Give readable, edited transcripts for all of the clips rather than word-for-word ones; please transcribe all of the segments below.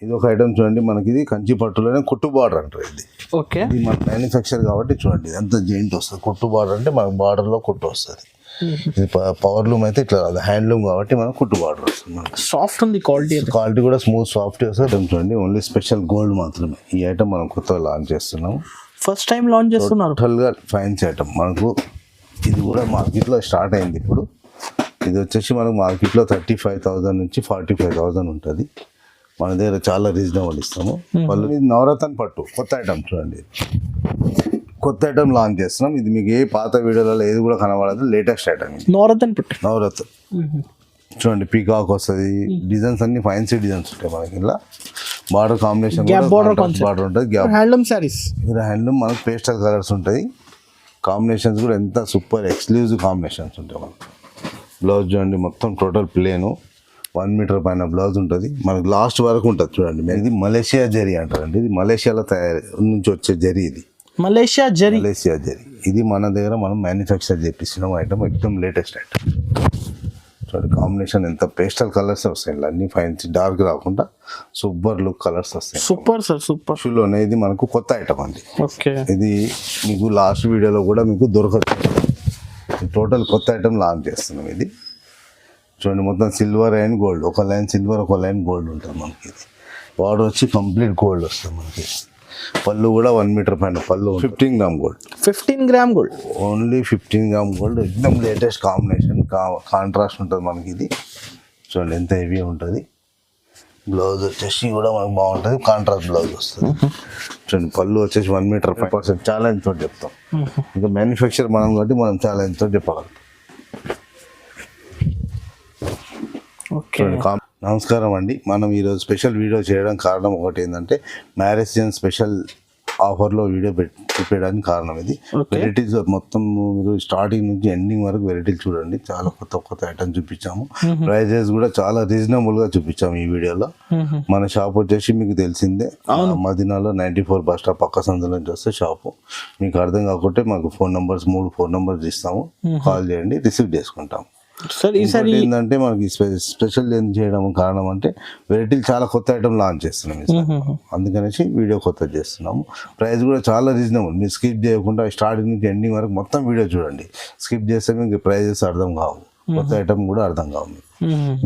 ఇది ఒక ఐటమ్ చూడండి, మనకి ఇది కంచి పట్టులోనే కుట్టు బార్డర్ అంటారు. ఓకే, ఇది మన మ్యానుఫ్యాక్చర్ కాబట్టి చూడండి ఎంత జెయింట్ వస్తుంది. కుట్టు బార్డర్ అంటే మనకు బార్డర్లో కుట్టు వస్తుంది. ఇది పవర్ లూమ్ అయితే ఇట్లా రాదు, హ్యాండ్లూమ్ కాబట్టి మనకు కుట్టు బార్డర్ వస్తుంది. మనకి సాఫ్ట్ ఉంది క్వాలిటీ. క్వాలిటీ కూడా స్మూత్ సాఫ్ట్ వస్తుంది. ఐటమ్ చూడండి, ఓన్లీ స్పెషల్ గోల్డ్ మాత్రమే. ఈ ఐటమ్ మనం కొత్తగా లాంచ్ చేస్తున్నాం. ఫస్ట్ టైం లాంచ్ చేస్తున్నారు. టోటల్గా ఫ్యాన్సీ ఐటమ్ మనకు. ఇది కూడా మార్కెట్లో స్టార్ట్ అయింది ఇప్పుడు. ఇది వచ్చేసి మనకు మార్కెట్లో 35,000 నుంచి 45,000 ఉంటుంది. మన దగ్గర చాలా రీజనబుల్ ఇస్తాము. వాళ్ళు ఇది నవరత్న పట్టు కొత్త ఐటమ్ చూడండి, కొత్త ఐటమ్ లాంచ్ చేస్తున్నాం. ఇది మీకు ఏ పాత వీడియోలలో ఏది కూడా కనబడదు, లేటెస్ట్ ఐటమ్. నవరత్న పట్టు, నవరత్న చూడండి, పీకాక్ వస్తుంది. డిజైన్స్ అన్ని ఫ్యాన్సీ డిజైన్స్ ఉంటాయి మనకి. ఇలా బార్డర్ కాంబినేషన్ బార్డర్ ఉంటుంది. హ్యాండ్లూమ్ సారీస్, ఇది హ్యాండ్లూమ్ మనకు పేస్టల్ కలర్స్ ఉంటాయి. కాంబినేషన్స్ కూడా ఎంత సూపర్ ఎక్స్క్లూజివ్ కాంబినేషన్స్ ఉంటాయి మనకు. బ్లౌజ్ చూడండి, మొత్తం టోటల్ ప్లేను 1 మీటర్ పైన బ్లౌజ్ ఉంటుంది మనకు. లాస్ట్ వరకు ఉంటుంది చూడండి. ఇది మలేషియా జరీ అంటారండి. ఇది మలేషియాలో నుంచి వచ్చే జరీ. ఇది మలేషియా జరీ. ఇది మన దగ్గర మనం మ్యానుఫ్యాక్చర్ చేపిస్తున్నాం ఐటమ్. ఎక్దమ్ లేటెస్ట్ ఐటమ్ చూడండి. కాంబినేషన్ ఎంత పేస్టల్ కలర్స్ వస్తాయి. అన్ని ఫైన్స్ డార్క్ రాకుండా సూపర్ లుక్ కలర్స్ వస్తాయి. Super sir, super. షూలోనే ఇది మనకు కొత్త ఐటమ్ అండి. ఓకే, ఇది మీకు లాస్ట్ వీడియోలో కూడా మీకు దొరకదు. టోటల్ కొత్త ఐటమ్ లాంచ్ చేస్తున్నాం. ఇది చూడండి, మొత్తం సిల్వర్ అండ్ గోల్డ్. ఒక లైన్ సిల్వర్, ఒక లైన్ గోల్డ్ ఉంటుంది మనకి. ఇది బార్డర్ వచ్చి కంప్లీట్ గోల్డ్ వస్తుంది మనకి. పళ్ళు కూడా 1 మీటర్ పైన పళ్ళు. 15 gram gold. 15 gram gold, only 15 gram gold. ఎక్దమ్ లేటెస్ట్ కాంబినేషన్, కాంట్రాస్ట్ ఉంటుంది మనకి. ఇది చూడండి ఎంత హెవీ ఉంటుంది. బ్లౌజ్ వచ్చేసి కూడా మనకు బాగుంటుంది, కాంట్రాస్ట్ బ్లౌజ్ వస్తుంది. చూడండి, పళ్ళు వచ్చేసి 1 మీటర్ 5% ఛాలెంజ్ తోటి చెప్తాం. ఇంకా మ్యానుఫ్యాక్చర్ మనం కాబట్టి మనం ఛాలెంజ్ తోటి చెప్పగలుగుతాం. నమస్కారం అండి. మనం ఈరోజు స్పెషల్ వీడియో చేయడం కారణం ఒకటి ఏంటంటే, మ్యారేజ్ సీజన్ స్పెషల్ ఆఫర్లో వీడియో పెట్టడానికి కారణం ఇది. వెరైటీస్ మొత్తం మీరు స్టార్టింగ్ నుంచి ఎండింగ్ వరకు వెరైటీలు చూడండి. చాలా కొత్త కొత్త ఐటమ్ చూపించాము. ప్రైజెస్ కూడా చాలా రీజనబుల్ గా చూపించాము ఈ వీడియోలో. మన షాప్ వచ్చేసి మీకు తెలిసిందే, మదీనాలో 94 బస్ స్టాప్ పక్క సందులో నుంచి వస్తే షాపు. మీకు అర్థం కాకుంటే మాకు 3 ఫోన్ నంబర్స్ ఇస్తాము, కాల్ చేయండి, రిసీవ్ చేసుకుంటాము. ఏంటంటే మనకి స్పెషల్ ఏం చేయడం కారణం అంటే, వెరైటీలు చాలా కొత్త ఐటమ్ లాంచ్ చేస్తున్నాం. అందుకనేసి వీడియో కొత్త చేస్తున్నాము. ప్రైస్ కూడా చాలా రీజనబుల్. మీరు స్కిప్ చేయకుండా స్టార్టింగ్ నుంచి ఎండింగ్ వరకు మొత్తం వీడియో చూడండి. స్కిప్ చేస్తే మీకు ప్రైజెస్ అర్థం కావు, కొత్త ఐటమ్ కూడా అర్థం కావు.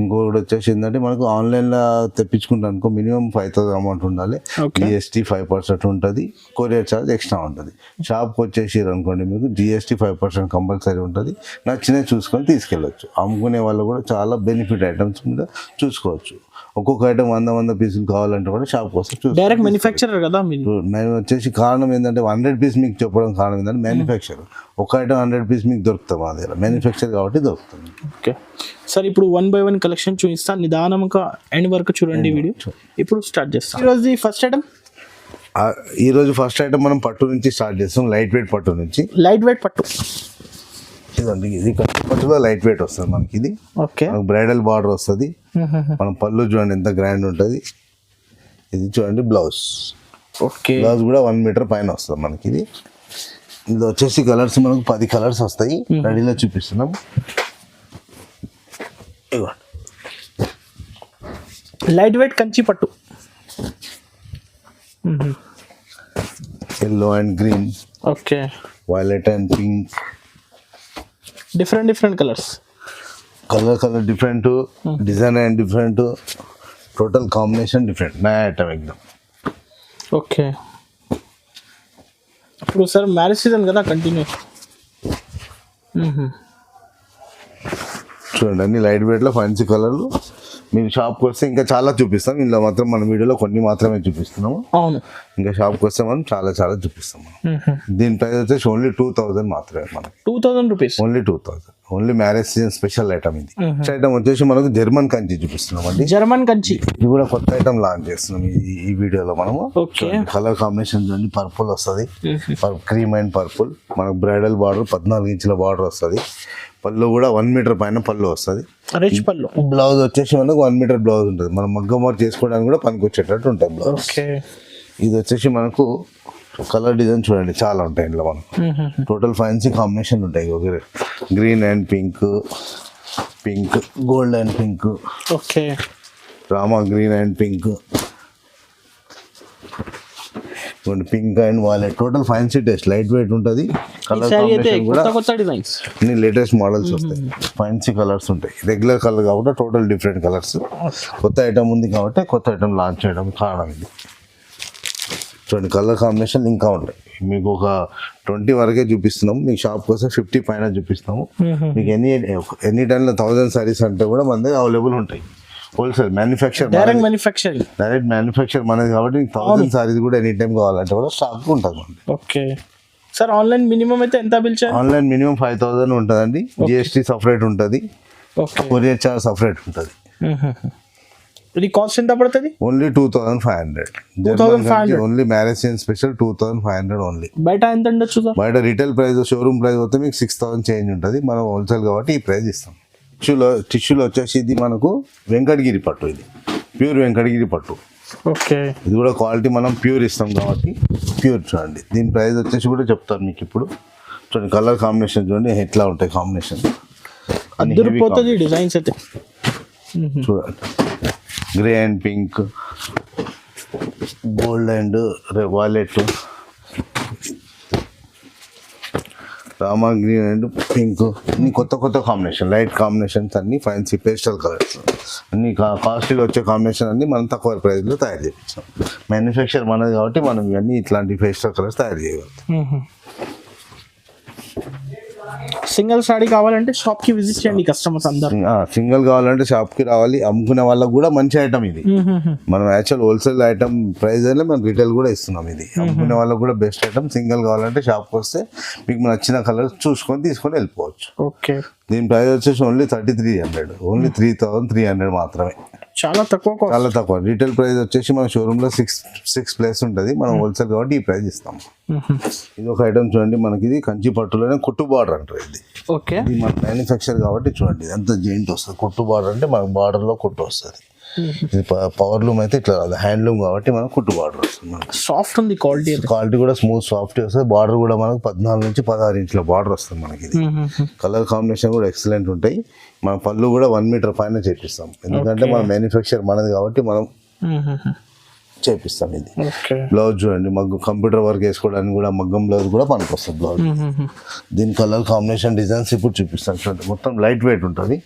ఇంకొకటి వచ్చేసి ఏంటంటే, మనకు ఆన్లైన్లో తెప్పించుకుంటాం అనుకో, మినిమం 5,000 అమౌంట్ ఉండాలి. GST 5% ఉంటుంది, కొరియర్ ఛార్జ్ ఎక్స్ట్రా ఉంటుంది. షాప్కి వచ్చేసి అనుకోండి, మీకు GST 5% కంపల్సరీ ఉంటుంది. నచ్చినవి చూసుకొని తీసుకెళ్ళచ్చు. అమ్ముకునే వాళ్ళు కూడా చాలా బెనిఫిట్ ఐటమ్స్ మీద చూసుకోవచ్చు. ఒక్కొక్క ఐటమ్ 100 పీసులు కావాలంటే కూడా షాప్ వస్తే డైరెక్ట్ మ్యానుఫ్యాక్చరర్ కదా. మేము వచ్చేసి కారణం ఏంటంటే, 100 పీస్ మీకు చెప్పడం కారణం ఏంటంటే, మ్యానుఫ్యాక్చర్ ఒక ఐటమ్ 100 పీస్ మీకు దొరుకుతాం మా దగ్గర, మ్యానుఫ్యాక్చర్ కాబట్టి దొరుకుతుంది. ఓకే సార్, ఇప్పుడు 1 by 1 కలెక్షన్ చూపిస్తాను. నిదానంగా ఎండ్ వరకు చూడండి వీడియో. ఇప్పుడు స్టార్ట్ చేస్తాం. ఈరోజు ఫస్ట్ ఐటమ్, ఈరోజు ఫస్ట్ ఐటమ్ మనం పట్టు నుంచి స్టార్ట్ చేస్తాం. లైట్ వెయిట్ పట్టు నుంచి. లైట్ వెయిట్ పట్టు ఇదండి. ఇది కంచి పట్టులో లైట్ వెయిట్ వస్తుంది మనకి. ఇది ఓకే, బ్రైడల్ బార్డర్ వస్తుంది. మనం పళ్ళు చూడండి ఎంత గ్రాండ్ ఉంటుంది. ఇది చూడండి బ్లౌజ్. ఓకే, బ్లౌజ్ కూడా 1 మీటర్ పైన వస్తుంది మనకి. ఇది ఇందులో వచ్చేసి కలర్స్ మనకు 10 కలర్స్ వస్తాయి. రెడీలో చూపిస్తున్నాం. లైట్ వెయిట్ కంచి పట్టు. Yellow and green. Okay, violet and pink. Different colours. Colour different, design and different, total combination different. నయా ఐటమ్ ఎక్దమ్. ఓకే, ఇప్పుడు సార్ మ్యారేజ్ సీజన్ కదా, కంటిన్యూ చూడండి. అన్ని లైట్ వెయిట్లో ఫ్యాన్సీ కలర్లు. మీరు షాప్కి వస్తే ఇంకా చాలా చూపిస్తాం. ఇందులో మాత్రం మన వీడియోలో కొన్ని మాత్రమే చూపిస్తున్నాము. అవును, ఇంకా షాప్కి వస్తే మనం చాలా చూపిస్తాం. దీని ప్రైస్ వచ్చేసి ఓన్లీ 2,000 మాత్రమే మనకి. 2,000 rupees. Only 2,000. Only marriage season special item ఇది. ఐటమ్ వచ్చేసి మనకు జర్మన్ కంచి చూపిస్తున్నాం అండి. జర్మన్ కంచి. ఇది కూడా కొత్త ఐటమ్ లాంచ్ చేస్తున్నాం ఈ వీడియోలో మనము. ఓకే, కలర్ కాంబినేషన్ చూడండి. పర్పుల్ వస్తుంది, క్రీమ్ అండ్ పర్పుల్. మనకు బ్రైడల్ బార్డర్ 14 ఇంచుల బార్డర్ వస్తుంది. పళ్ళు కూడా 1 మీటర్ పైన పళ్ళు వస్తుంది. రిచ్ పళ్ళు. బ్లౌజ్ వచ్చేసి మనకు 1 మీటర్ బ్లౌజ్ ఉంటుంది. మనం మగ్గం వర్క్ చేసుకోవడానికి కూడా పనికి వచ్చేటట్టు ఉంటుంది బ్లౌజ్. ఓకే, ఇది వచ్చేసి మనకు కలర్ డిజైన్ చూడండి చాలా ఉంటాయి ఇందులో. మనకు టోటల్ ఫ్యాన్సీ కాంబినేషన్ ఉంటాయి. Green and pink, gold and pink. Okay, Rama green and pink, pink and wallet total fancy taste, light weight ఉంటుంది. కలర్ సారీ అయితే కాంబినేషన్ కూడా కొత్త కొత్త డిజైన్స్, అన్ని లేటెస్ట్ మోడల్స్ వస్తాయి. ఫ్యాన్సీ కలర్స్ ఉంటాయి, రెగ్యులర్ కలర్ కాబట్టి టోటల్ డిఫరెంట్ కలర్స్. కొత్త ఐటమ్ ఉంది కాబట్టి కొత్త ఐటమ్ లాంచ్ చేయడం కారణం ఇది. చూడండి కలర్ కాంబినేషన్ ఇంకా ఉంటాయి. మీకు ఒక 20 వరకే చూపిస్తున్నాము, మీకు షాప్ కోసం 50 పైన చూపిస్తాము. మీకు ఎనీ టైంలో 1000 సారీస్ అంటే కూడా మన దగ్గర అవైలబుల్ ఉంటాయి. Wholesale manufacture, direct manufacturing, direct manufacture మనది కాబట్టి 1000 సారీస్ కూడా ఎనీ టైం కావాలంటే కూడా స్టాక్ ఉంటుంది. ఓకే సార్, ఆన్లైన్ మినిమం అయితే ఎంత బిల్ చేయాలి? ఆన్లైన్ మినిమం 5000 ఉంటుందండి. జిఎస్టీ సపరేట్ ఉంటుంది, ఓకే, కొరియర్ చార్జ్ సపరేట్ ఉంటుంది. ఇది కాస్ట్ ఎంత పడుతుంది? Only 2500. 2500 only marriage season special 2500 only. బయట ఎంత ఉండొచ్చు సార్? బయట రీటైల్ ప్రైస్ షోరూమ్ ప్రైస్ అయితే మీకు 6000 చేంజ్ ఉంటుంది. మనం హోల్సేల్ కాబట్టి ఈ ప్రైస్ ఇస్తాం. టిష్యూలో వచ్చేసి ఇది మనకు వెంకటగిరి పట్టు, ఇది ప్యూర్ వెంకటగిరి పట్టు. ఓకే, ఇది కూడా క్వాలిటీ మనం ప్యూర్ ఇస్తాం కాబట్టి ప్యూర్. చూడండి దీని ప్రైస్ వచ్చేసి కూడా చెప్తాను మీకు ఇప్పుడు. చూడండి కలర్ కాంబినేషన్ చూడండి ఎట్లా ఉంటాయి కాంబినేషన్, అదిరిపోతుంది డిజైన్స్ అయితే. చూడండి grey and pink, gold and wallet, Rama green and pink, అన్ని కొత్త కొత్త కాంబినేషన్, లైట్ కాంబినేషన్స్ అన్ని ఫ్యాన్సీ పేస్టల్ కలర్స్ అన్ని కాస్ట్లీలో వచ్చే కాంబినేషన్ అన్ని మనం తక్కువ ప్రైస్లో తయారు చేయించాం. మ్యానుఫ్యాక్చర్ మనది కాబట్టి మనం ఇవన్నీ ఇట్లాంటి పేస్టల్ కలర్స్ తయారు చేయగలుగుతాం. సింగిల్ సారీ కావాలంటే షాప్ కి విజిట్ చేయండి కస్టమర్స్ అందరూ. సింగిల్ కావాలంటే షాప్ కి రావాలి. అమ్ముకునే వాళ్ళకి కూడా మంచి ఐటమ్ ఇది. మనం యాక్చువల్ హోల్సేల్ ఐటమ్ ప్రైస్ అయినా మనం రిటైల్ కూడా ఇస్తున్నాం. ఇది అమ్ముకునే వాళ్ళకి కూడా బెస్ట్ ఐటమ్. సింగిల్ కావాలంటే షాప్కి వస్తే మీకు నచ్చిన కలర్ చూసుకొని తీసుకొని వెళ్ళిపోవచ్చు. ఓకే, దీని ప్రైస్ వచ్చేసి ఓన్లీ 3300, ఓన్లీ 3300 మాత్రమే. చాలా తక్కువ కాస్ట్, చాలా తక్కువ. రీటైల్ ప్రైస్ వచ్చేసి మన షోరూమ్ లో 6 ప్లేస్ ఉంటుంది. మనం హోల్సేల్ కాబట్టి ఈ ప్రైస్ ఇస్తాం. ఇది ఒక ఐటమ్ చూడండి, మనకి ఇది కంచి పట్టులోనే కుట్టు బార్డర్ అంటారు. ఇది ఓకే, ఇది మన మ్యానుఫ్యాక్చర్ కాబట్టి చూడండి ఎంత జెయింట్ వస్తుంది. కుట్టు బార్డర్ అంటే మనకు బార్డర్ లో కుట్టు వస్తుంది. ఇది పవర్ లూమ్ అయితే ఇట్లా రాదు, హ్యాండ్లూమ్ కాబట్టి మనకు కుట్టు బార్డర్ వస్తుంది. మనకు సాఫ్ట్ ఉంది క్వాలిటీ, క్వాలిటీ కూడా స్మూత్ సాఫ్ట్ వస్తుంది. బార్డర్ కూడా మనకు 14 నుంచి 16 ఇంచుల బార్డర్ వస్తుంది మనకి. ఇది కలర్ కాంబినేషన్ కూడా ఎక్సలెంట్ ఉంటాయి. మన పళ్ళు కూడా 1 మీటర్ పైన చేపిస్తాం, ఎందుకంటే మన మ్యానుఫ్యాక్చర్ మనది కాబట్టి మనం చేపిస్తాం. ఇది బ్లౌజ్ చూడండి, మగ్గం కంప్యూటర్ వర్క్ వేసుకోవడానికి కూడా మగ్గం బ్లౌజ్ కూడా మనకు వస్తుంది బ్లౌజ్. దీని కలర్ కాంబినేషన్ డిజైన్స్ ఇప్పుడు చూపిస్తాను చూడండి. మొత్తం లైట్ వెయిట్ ఉంటుంది,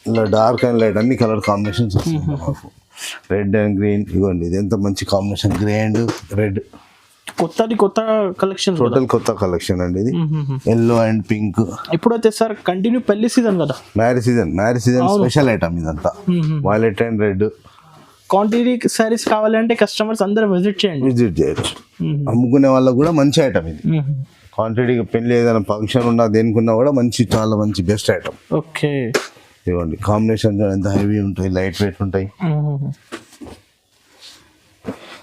ఇలా డార్క్ అండ్ లైట్ అన్ని కలర్ కాంబినేషన్స్ వస్తుంది మాకు. రెడ్ అండ్ గ్రీన్, ఇవ్వండి ఇది ఎంత మంచి కాంబినేషన్, గ్రే అండ్ రెడ్. కొత్త కలెక్షన్, టోటల్ కొత్త కలెక్షన్ అండి ఇది. Yellow and pink. ఇప్పుడైతే సార్ కంటిన్యూ పెళ్లి సీజన్ కదా, మ్యారేజ్ సీజన్ స్పెషల్ ఐటమ్ ఇదంతా. Violet and red. Quantity saris కావాలంటే కస్టమర్స్ అందరూ విజిట్ చేయొచ్చు. అమ్ముకునే వాళ్ళకు కూడా మంచి ఐటమ్ ఇది. క్వాంటిటీ పెళ్లి ఏదైనా ఫంక్షన్ ఉన్నా దేనికున్నా కూడా మంచి, చాలా మంచి బెస్ట్ ఐటమ్. ఓకే, ఇవ్వండి కాంబినేషన్ ఎంత హెవీ ఉంటాయి, లైట్ వెయిట్ ఉంటాయి.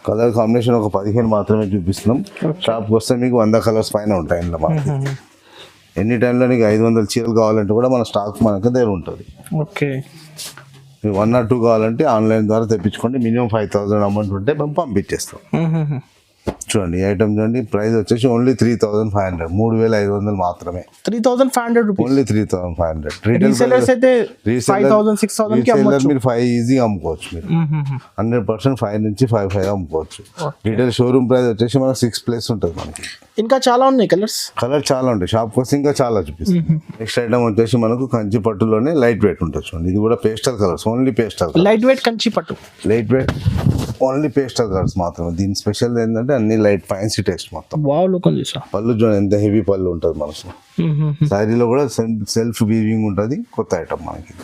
కలర్ కాంబినేషన్ ఒక 15 మాత్రమే చూపిస్తున్నాం. షాప్కి వస్తే మీకు 100 కలర్స్ పైన ఉంటాయి ఇందులో మనకి. ఎనీ టైంలో నీకు 500 చీరలు కావాలంటే కూడా మన స్టాక్ మనకి దగ్గర ఉంటుంది. ఓకే, 1 or 2 కావాలంటే ఆన్లైన్ ద్వారా తెప్పించుకోండి. మినిమం 5000 అమౌంట్ ఉంటే మేము పంపించేస్తాం. చూడండి ఈ ఐటమ్ చూడండి, ప్రైస్ వచ్చేసి ఓన్లీ 3500, 3500 మాత్రమే. 3500 రూపీస్, ఓన్లీ 3500. రీసెలర్స్ అయితే 5000 6000 కి అమ్మొచ్చు. మీరు 5 ఈజీగా అమ్ముకోవచ్చు. మీరు 100% 5 నుంచి 5 అమ్ముకోవచ్చు. రీటైల్ షోరూమ్ ప్రైస్ వచ్చేసి మనకు 6 ప్లేస్ ఉంటుంది మనకి. ఇంకా చాలా ఉన్నాయి కలర్ చాలా ఉంటాయి. షాప్ కోసం ఇంకా చాలా చూపిస్తాం. నెక్స్ట్ ఐటమ్ వచ్చేసి మనకు కంచి పట్టులోనే లైట్ వెయిట్ ఉంటుంది చూడండి. ఇది కూడా pastel colours, only pastel. Light weight Kanchi పట్టు, light weight only pastel colours మాత్రమే. దీని స్పెషల్ ఏంటంటే అన్ని లైట్ ఫ్యాన్సీ టేస్ట్ మొత్తం. వావ్ లుక్ ఉంది సార్. పళ్ళు చూడండి ఎంత హెవీ పళ్ళు ఉంటుంది మనకు. శారీలో కూడా సెల్ఫ్ వీవింగ్ ఉంటుంది, కొత్త ఐటమ్ మనకి.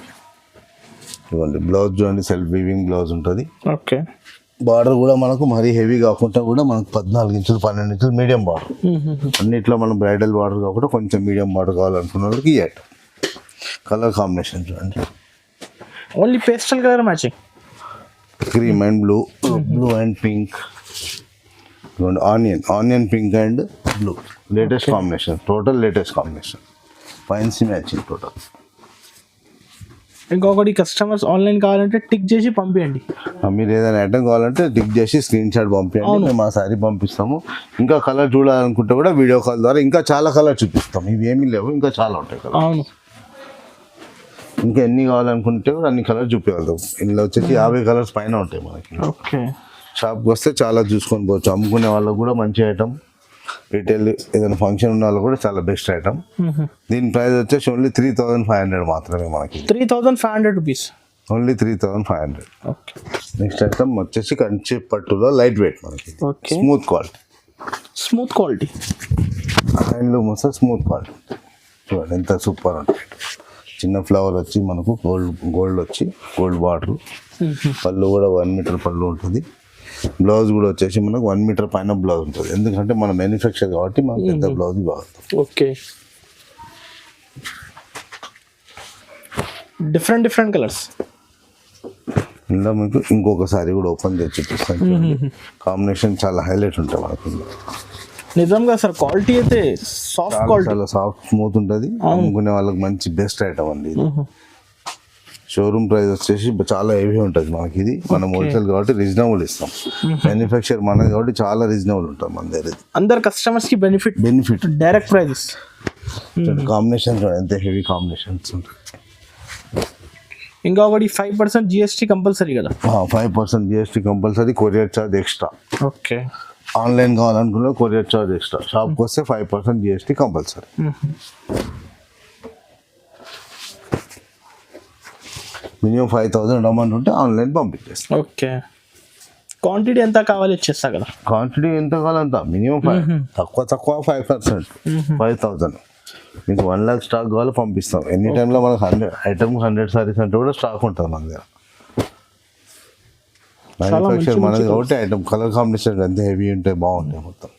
ఇవ్వండి బ్లౌజ్ చూడండి, సెల్ఫ్ వీవింగ్ బ్లౌజ్ ఉంటుంది. ఓకే, బార్డర్ కూడా మనకు మరీ హెవీ కాకుండా కూడా మనకు 14 ఇంచులు 12 ఇంచులు మీడియం బార్డర్. అన్నిట్లో మనం బ్రైడల్ బార్డర్ కాకుండా కొంచెం మీడియం బార్డర్ కావాలనుకున్న వాళ్ళకి ఈ ఐటమ్. కలర్ కాంబినేషన్ చూడండి, only pastel colour matching. Cream and blue, blue and pink, onion pink and blue. Latest combination, total latest combination, fancy matching total. ఇంకొకటి customers online కావాలంటే tick చేసి పంపించండి. మీరు ఏదైనా ఐటమ్ కావాలంటే టిక్ చేసి స్క్రీన్ షాట్ పంపించండి, మేము మా సారీ పంపిస్తాము. ఇంకా కలర్ చూడాలనుకుంటే కూడా వీడియో కాల్ ద్వారా ఇంకా చాలా కలర్ చూపిస్తాం. ఇవి ఏమీ లేవు, ఇంకా చాలా ఉంటాయి కలర్. అవును, ఇంకా ఎన్ని కావాలనుకుంటే కూడా అన్ని కలర్ చూపించగలుగుతాం. ఇందులో వచ్చేసి 50 కలర్స్ పైన ఉంటాయి మనకి. ఓకే, షాప్కి వస్తే చాలా చూసుకొని పోవచ్చు. అమ్ముకునే వాళ్ళకు కూడా మంచి ఐటమ్, రీటైల్ ఏదైనా ఫంక్షన్ ఉన్న వాళ్ళకి కూడా చాలా బెస్ట్ ఐటమ్. దీని ప్రైస్ వచ్చేసి ఓన్లీ 3,500 మాత్రమే మనకి. 3,500 rupees, only 3,500. Okay. Next item వచ్చేసి కంచి పట్టులో లైట్ వెయిట్ మనకి, okay. Smooth quality, smooth quality, handloom వస్తే స్మూత్ క్వాలిటీ. చూడండి ఎంత సూపర్ ఉంటుంది. చిన్న ఫ్లవర్ వచ్చి మనకు గోల్డ్ వచ్చి గోల్డ్ బార్డర్, పళ్ళు కూడా 1 మీటర్ పళ్ళు ఉంటుంది. బ్లౌజ్ కూడా వచ్చేసి మనకు 1 మీటర్ పైన బ్లౌజ్ ఉంటుంది, ఎందుకంటే మన మ్యానుఫ్యాక్చర్ కాబట్టి మనకు పెద్ద బ్లౌజ్ బాగుంటుంది. ఓకే. Different colours. ఇందులో మీకు ఇంకొక సారీ కూడా ఓపెన్ చేసి చూపిస్తాను. కాంబినేషన్ చాలా హైలైట్ ఉంటుంది మనకు. నిజంగా సార్ క్వాలిటీ అయితే సాఫ్ట్ క్వాలిటీ, చాలా సాఫ్ట్ స్మూత్ ఉంటుంది. అమ్ముకునే వాళ్ళకి మంచి బెస్ట్ ఐటమ్ అండి ఇది. షోరూమ్ ప్రైస్ వచ్చేసి చాలా హెవీ ఉంటుంది మనకి. ఇది మనం హోల్సేల్ కాబట్టి రీజనబుల్ ఇస్తాం. మ్యానుఫ్యాక్చర్ మనది కాబట్టి చాలా రీజనబుల్ ఉంటుంది మన దగ్గర. అందరు కస్టమర్స్ కి బెనిఫిట్ డైరెక్ట్ ప్రైజెస్. కాంబినేషన్ ఎంత హెవీ కాంబినేషన్స్ ఉంటాయి. ఇంకా ఒకటి 5% GST కంపల్సరీ కదా? 5% GST compulsory, courier charge extra. Okay. Online కావాలనుకున్నా కొరియర్ ఛార్జ్ ఎక్స్ట్రా. షాప్కి వస్తే 5% GST కంపల్సరీ. మినిమం 5,000 అమౌంట్ ఉంటే ఆన్లైన్ పంపించేస్తాం. ఓకే. క్వాంటిటీ ఎంత కావాలి ఇచ్చేస్తా కదా? క్వాంటిటీ ఎంత కావాలంత మినిమం తక్కువ 5%, 5,000. మీకు 1 lakh స్టాక్ కావాలి పంపిస్తాం. ఎనీ టైంలో మనకు 100 సారీస్ అంటే కూడా స్టాక్ ఉంటుంది మన దగ్గర. మ్యానుఫ్యాక్చర్ మనది కాబట్టి ఐటమ్ కలర్ కాంబినేషన్ ఎంత హెవీ ఉంటాయి, బాగుంటాయి మొత్తం.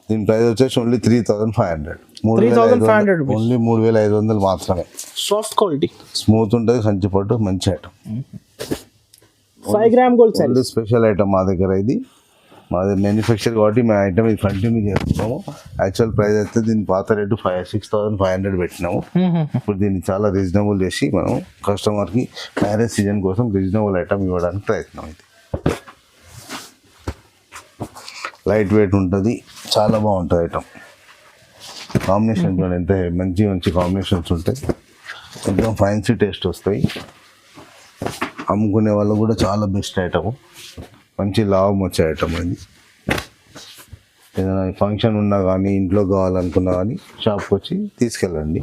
దీని ప్రైస్ వచ్చేసి ఓన్లీ 3,500. 3,500 ఓన్లీ 3,500 మాత్రమే. సాఫ్ట్ క్వాలిటీ, స్మూత్ ఉంటుంది, కంచి పట్టు, మంచి item. 5 gram gold sorry special item మా దగ్గర. ఇది మాది మ్యానుఫ్యాక్చర్ కాబట్టి మా ఐటమ్ ఇది కంటిన్యూ చేస్తున్నాము. యాక్చువల్ ప్రైస్ అయితే దీని పాత రేటు 6,500 పెట్టినాము. ఇప్పుడు దీన్ని చాలా రీజనబుల్ చేసి మనం కస్టమర్కి మ్యారేజ్ సీజన్ కోసం రీజనబుల్ ఐటమ్ ఇవ్వడానికి ప్రయత్నం. ఇది లైట్ వెయిట్ ఉంటుంది, చాలా బాగుంటుంది ఐటమ్. కాంబినేషన్ చూడండి ఎంత మంచి కాంబినేషన్స్ ఉంటాయి. కొంచెం ఫ్యాన్సీ టేస్ట్ వస్తాయి. అమ్ముకునే వాళ్ళు కూడా చాలా బెస్ట్ ఐటమ్, మంచి లాభం వచ్చే ఐటమ్ అది. ఏదైనా ఫంక్షన్ ఉన్నా కానీ ఇంట్లో కావాలనుకున్నా కానీ షాప్కి వచ్చి తీసుకెళ్ళండి.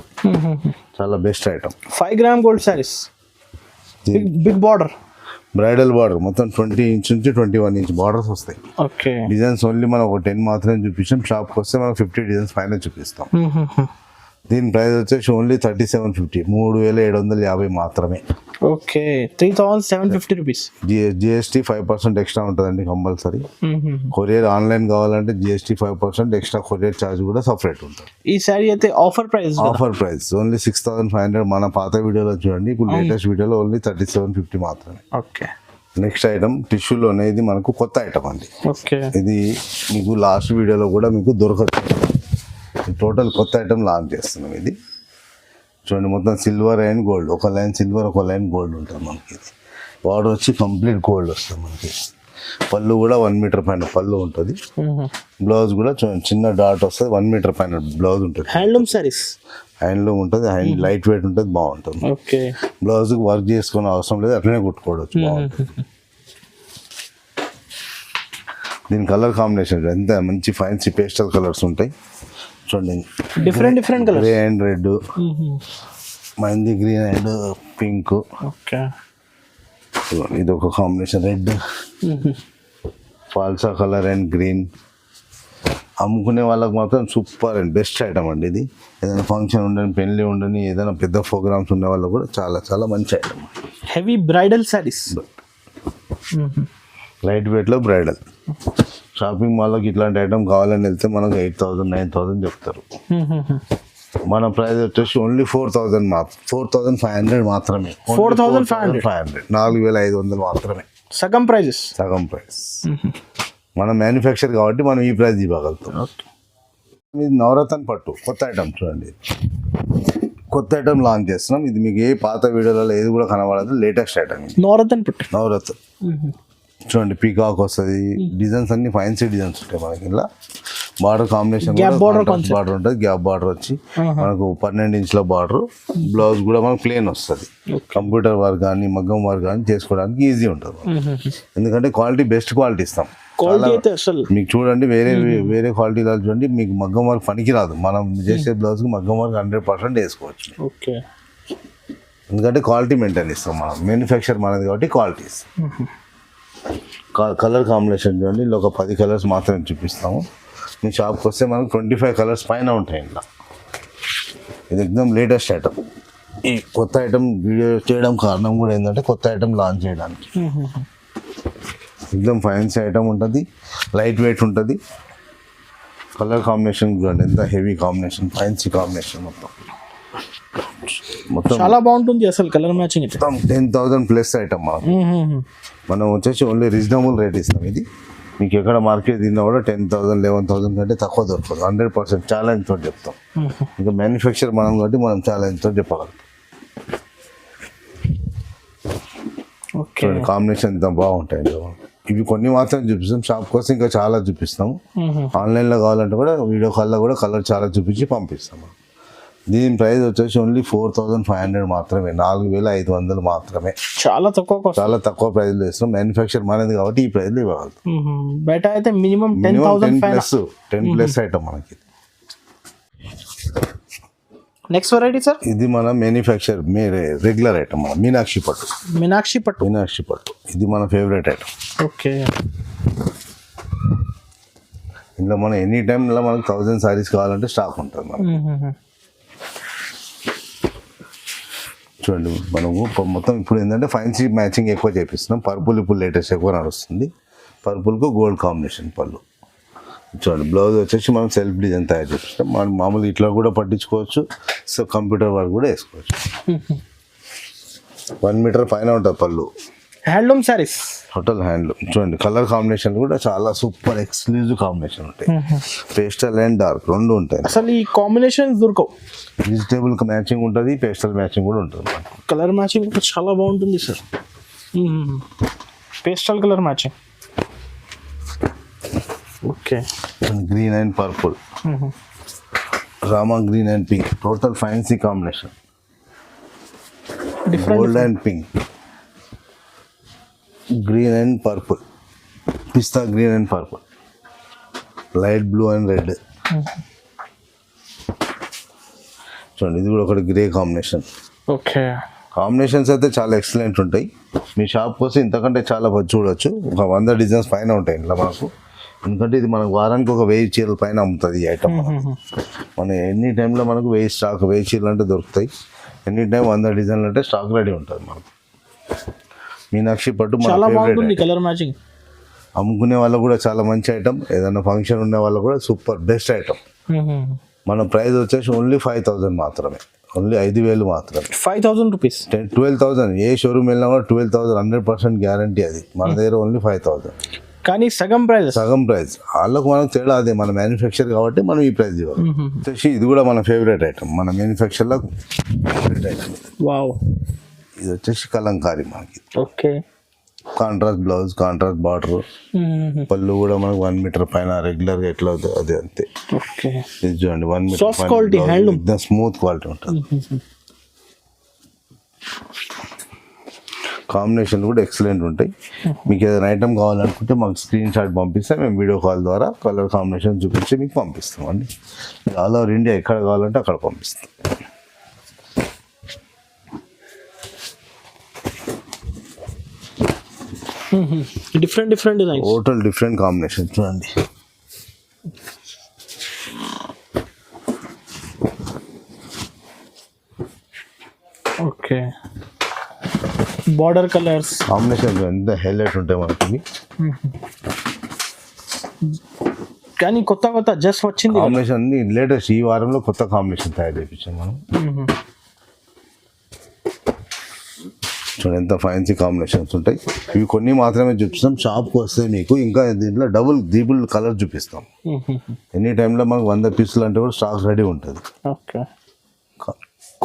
చాలా best item. 5 gram gold saris, big border, bridal border మొత్తం 20 ఇంచ్ నుంచి 21 ఇంచ్ బార్డర్స్ వస్తాయి. ఓకే. డిజైన్స్ ఓన్లీ మనం ఒక 10 మాత్రమే చూపించాం. షాప్కి వస్తే మనం 50 డిజైన్స్ పైన చూపిస్తాం. దీని ప్రైస్ వచ్చేసి ఓన్లీ 3,750, 3,750 మాత్రమే. ఓకే. 3,750 రూపీస్. GST 5% ఎక్స్ట్రా ఉంటుందండి కంపల్సరీ. కొరియర్ ఆన్లైన్ కావాలంటే GST 5% ఎక్స్ట్రా, కొరియర్ ఛార్జ్ కూడా సపరేట్ ఉంటుంది. ఈ సారీ అయితే ఆఫర్ ప్రైస్ ఓన్లీ 6,500. మన పాత వీడియోలో చూడండి, ఇప్పుడు లేటెస్ట్ వీడియోలో ఓన్లీ 3,750 మాత్రమే. ఓకే. నెక్స్ట్ ఐటమ్ టిష్యూలోనే, ఇది మనకు కొత్త ఐటమ్ అండి. ఓకే. ఇది మీకు లాస్ట్ వీడియోలో కూడా మీకు దొరకదు. టోటల్ కొత్త ఐటమ్ లాంచ్ చేస్తున్నాం. ఇది చూడండి మొత్తం సిల్వర్ అండ్ గోల్డ్, ఒక లైన్ సిల్వర్ ఒక లైన్ గోల్డ్ ఉంటుంది మనకి. ఇది బార్డర్ వచ్చి కంప్లీట్ గోల్డ్ వస్తుంది మనకి. పళ్ళు కూడా 1 మీటర్ పైన పళ్ళు ఉంటుంది. బ్లౌజ్ కూడా చిన్న డాట్ వస్తుంది, 1 మీటర్ పైన బ్లౌజ్ ఉంటుంది. హ్యాండ్లూమ్ సారీస్, హ్యాండ్లూమ్ ఉంటుంది, లైట్ వెయిట్ ఉంటుంది, బాగుంటుంది. ఓకే. బ్లౌజ్కి వర్క్ చేసుకునే అవసరం లేదు, అట్లనే కుట్టుకోవచ్చు, బాగుంటుంది. దీని కలర్ కాంబినేషన్ ఎంత మంచి ఫ్యాన్సీ పేస్టల్ కలర్స్ ఉంటాయి. చూడండి different colour, grey and red, మైంది గ్రీన్ అండ్ పింక్. ఓకే. ఇది ఒక కాంబినేషన్ రెడ్, ఫాల్సా కలర్ అండ్ గ్రీన్. అమ్ముకునే వాళ్ళకి మాత్రం సూపర్ అండ్ బెస్ట్ ఐటమ్ అండి ఇది. ఏదైనా ఫంక్షన్ ఉండని, పెళ్ళి ఉండని, ఏదైనా పెద్ద ప్రోగ్రామ్స్ ఉండే వాళ్ళకి కూడా చాలా మంచి item. Heavy bridal saris, light వెయిట్లో బ్రైడల్. షాపింగ్ మాల్లోకి ఇట్లాంటి ఐటమ్ కావాలని వెళ్తే మనకు 8,000, 9,000 చెప్తారు. మన ప్రైస్ వచ్చేసి ఓన్లీ 4,000 4,500 మాత్రమే. 4,500, 4,500 మాత్రమే. సగం ప్రైస్. మనం మ్యానుఫ్యాక్చర్ కాబట్టి మనం ఈ ప్రైస్ ఇవ్వగలుగుతాం. ఇది నవరత్న పట్టు కొత్త ఐటమ్. చూడండి కొత్త ఐటమ్ లాంచ్ చేస్తున్నాం. ఇది మీకు ఏ పాత వీడియోలలో ఏది కూడా కనబడదు, లేటెస్ట్ ఐటమ్. నవరత్న చూడండి, పీకాక్ వస్తుంది, డిజైన్స్ అన్ని ఫ్యాన్సీ డిజైన్స్ ఉంటాయి మనకి. ఇలా బార్డర్ కాంబినేషన్ బార్డర్ ఉంటుంది, గ్యాప్ బార్డర్ వచ్చి మనకు 12 ఇంచుల బార్డర్. బ్లౌజ్ కూడా మనకు ప్లేన్ వస్తుంది. కంప్యూటర్ వర్క్ కానీ మగ్గం వర్క్ కానీ చేసుకోవడానికి ఈజీ ఉంటుంది. ఎందుకంటే క్వాలిటీ బెస్ట్ క్వాలిటీ ఇస్తాం. మీకు చూడండి వేరే క్వాలిటీలో చూడండి, మీకు మగ్గం వర్క్ పనికి రాదు. మనం చేసే బ్లౌజ్కి మగ్గం వర్క్ 100% వేసుకోవచ్చు. ఓకే, ఎందుకంటే క్వాలిటీ మెయింటైన్ ఇస్తాం. మనం మ్యానుఫ్యాక్చర్ మనది కాబట్టి క్వాలిటీ ఇస్తాం. కలర్ కాంబినేషన్ చూడండి, ఇలా ఒక 10 కలర్స్ మాత్రమే చూపిస్తాము. మీ షాప్కి వస్తే మనకు 25 కలర్స్ పైన ఉంటాయి. ఇలా ఇది ఎక్దమ్ లేటెస్ట్ ఐటమ్. ఈ కొత్త ఐటమ్ వీడియో చేయడం కారణం కూడా ఏంటంటే కొత్త ఐటమ్ లాంచ్ చేయడానికి. ఎక్దమ్ ఫ్యాన్సీ ఐటమ్ ఉంటుంది, లైట్ వెయిట్ ఉంటుంది. కలర్ కాంబినేషన్ చూడండి ఎంత హెవీ కాంబినేషన్, ఫ్యాన్సీ కాంబినేషన్. మొత్తం చాలా బాగుంటుంది అసలు కలర్ మ్యాచింగ్. 10,000 ప్లస్ ఐటమ్ మనం వచ్చేసి ఓన్లీ రీజనబుల్ రేట్ ఇస్తాం. ఇది మీకు ఎక్కడ మార్కెట్ తిన్నా కూడా 10,000 11,000 కంటే తక్కువ దొరకదు. 100% ఛాలెంజ్ తోటి చెప్తాం. ఇంకా మ్యానుఫ్యాక్చర్ మనం కాబట్టి మనం ఛాలెంజ్ తోటి చెప్పగలం. కాంబినేషన్ ఎంత బాగుంటాయి. ఇవి కొన్ని మాత్రం చూపిస్తాం, షాప్ కోసం ఇంకా చాలా చూపిస్తాము. ఆన్లైన్లో కావాలంటే కూడా వీడియో కాల్లో కూడా కలర్ చాలా చూపించి పంపిస్తాము. దీని ప్రైస్ వచ్చేసి ఓన్లీ 4,500 మాత్రమే, 4,500 మాత్రమే. చాలా తక్కువ ప్రైస్లో ఇస్తాం. మ్యానుఫ్యాక్చర్ మనది కాబట్టి ఈ ప్రైస్లో ఇవ్వగలుగుతాం. బయట అయితే మినిమం 10 ప్లస్ ఐటమ్ మనకి. నెక్స్ట్ వెరైటీ సార్, ఇది మన మ్యానుఫ్యాక్చర్ రెగ్యులర్ ఐటమ్, మన మీనాక్షి పట్టు. ఇది మన ఫేవరెట్ ఐటమ్. ఓకే, ఇందులో మనం ఎనీ టైంలో మనకు 1000 సారీస్ కావాలంటే స్టాక్ ఉంటుంది మనకి. చూడండి మనము మొత్తం ఇప్పుడు ఏంటంటే ఫ్యాన్సీ మ్యాచింగ్ ఎక్కువ చేపిస్తున్నాం. పర్పుల్ ఇప్పుడు లేటెస్ట్ ఎక్కువ నడుస్తుంది. పర్పుల్కు గోల్డ్ కాంబినేషన్ పళ్ళు. చూడండి బ్లౌజ్ వచ్చేసి మనం సెల్ఫ్ డిజైన్ తయారు చేపిస్తాం. మనం మామూలు ఇట్లా కూడా పట్టించుకోవచ్చు, సో కంప్యూటర్ వర్క్ కూడా వేసుకోవచ్చు. 1 మీటర్ పైన ఉంటుంది పళ్ళు. Handloom saris, total handloom. చూడండి కలర్ కాంబినేషన్ కూడా చాలా సూపర్ ఎక్స్క్లూజివ్ కాంబినేషన్ ఉంటాయి. పేస్టల్ అండ్ డార్క్ రెండు ఉంటాయి. అసలు ఈ కాంబినేషన్ దొరకవు. వెజిటేబుల్ మ్యాచింగ్ ఉంటుంది, పేస్టల్ మ్యాచింగ్ కూడా ఉంటుంది. కలర్ మ్యాచింగ్ చాలా బాగుంటుంది sir. Pastel colour matching. Okay, green and purple, Rama green and pink, total fancy combination. Gold and pink, green and purple, pista green and purple, light blue and red. చూడండి ఇది కూడా ఒకటి grey combination. Okay, combinations అయితే చాలా excellent ఉంటాయి. మీ shop కోసం ఇంతకంటే చాలా చూడొచ్చు. ఒక 100 డిజైన్స్ పైన ఉంటాయి ఇంట్లో మనకు. ఎందుకంటే ఇది మనకు వారానికి ఒక 1000 చీరల పైన అమ్ముతుంది ఈ ఐటమ్. మన ఎనీ టైంలో మనకు 1000 చీరలు అంటే దొరుకుతాయి. ఎనీ టైం 100 డిజైన్లు అంటే స్టాక్ రెడీ ఉంటుంది మనకు. మీనాక్షి పట్టు చాలా బాగుంటుంది కలర్ మ్యాచింగ్. అమ్ముకునే వాళ్ళకు కూడా చాలా మంచి ఐటమ్. ఏదైనా ఫంక్షన్ ఉండే వాళ్ళకు కూడా సూపర్ బెస్ట్ ఐటమ్. మన ప్రైస్ వచ్చేసి ఓన్లీ 5,000 మాత్రమే, ఓన్లీ 5,000 మాత్రమే. 5,000 రూపీస్, 12,000. ఏ షోరూమ్ వెళ్ళినా కూడా 12,000 100% గ్యారంటీ. అది మన దగ్గర ఓన్లీ 5,000. కానీ సగం ప్రైస్. వాళ్ళకు మనకు తేడా అదే, మన మ్యానుఫ్యాక్చర్ కాబట్టి మనం ఈ ప్రైస్ ఇవ్వాలి. వచ్చేసి ఇది కూడా మన ఫేవరెట్ ఐటమ్, మన మ్యానుఫ్యాక్చర్లో ఫేవరెట్ ఐటమ్. వావ్, ఇది వచ్చేసి కలంకారీ మనకి. Okay, contrast blouse, contrast border, పళ్ళు కూడా మనకు 1 మీటర్ పైన రెగ్యులర్గా ఎట్లా అవుతుంది అదే అంతే. ఓకే, ఇది చూడండి 1 మీటర్ సాఫ్ట్ క్వాలిటీ హ్యాండ్లూమ్, ఎక్దమ్ స్మూత్ క్వాలిటీ ఉంటుంది. కాంబినేషన్ కూడా ఎక్సలెంట్ ఉంటాయి. మీకు ఏదైనా ఐటమ్ కావాలనుకుంటే మాకు స్క్రీన్ షాట్ పంపిస్తే మేము వీడియో కాల్ ద్వారా కలర్ కాంబినేషన్ చూపించి మీకు పంపిస్తాం అండి. ఆల్ ఓవర్ ఇండియా ఎక్కడ కావాలంటే అక్కడ పంపిస్తాం. Different designs, total different combination. చూడండి ఓకే, బార్డర్ కలర్స్ కాంబినేషన్ ఎంత హైలైట్ ఉంటాయి మనకి. కానీ కొత్త జస్ట్ వచ్చింది కాంబినేషన్ లేటెస్ట్. ఈ వారంలో కొత్త కాంబినేషన్ తయారు చేయించాం మనం. చూడండి ఎంత ఫ్యాన్సీ కాంబినేషన్స్ ఉంటాయి. ఇవి కొన్ని మాత్రమే చూపిస్తాం. షాప్కి వస్తే మీకు ఇంకా దీంట్లో డబుల్ కలర్ చూపిస్తాం. ఎనీ టైంలో మనకు 100 పీసులు అంటే కూడా స్టాక్ రెడీ ఉంటుంది. ఓకే,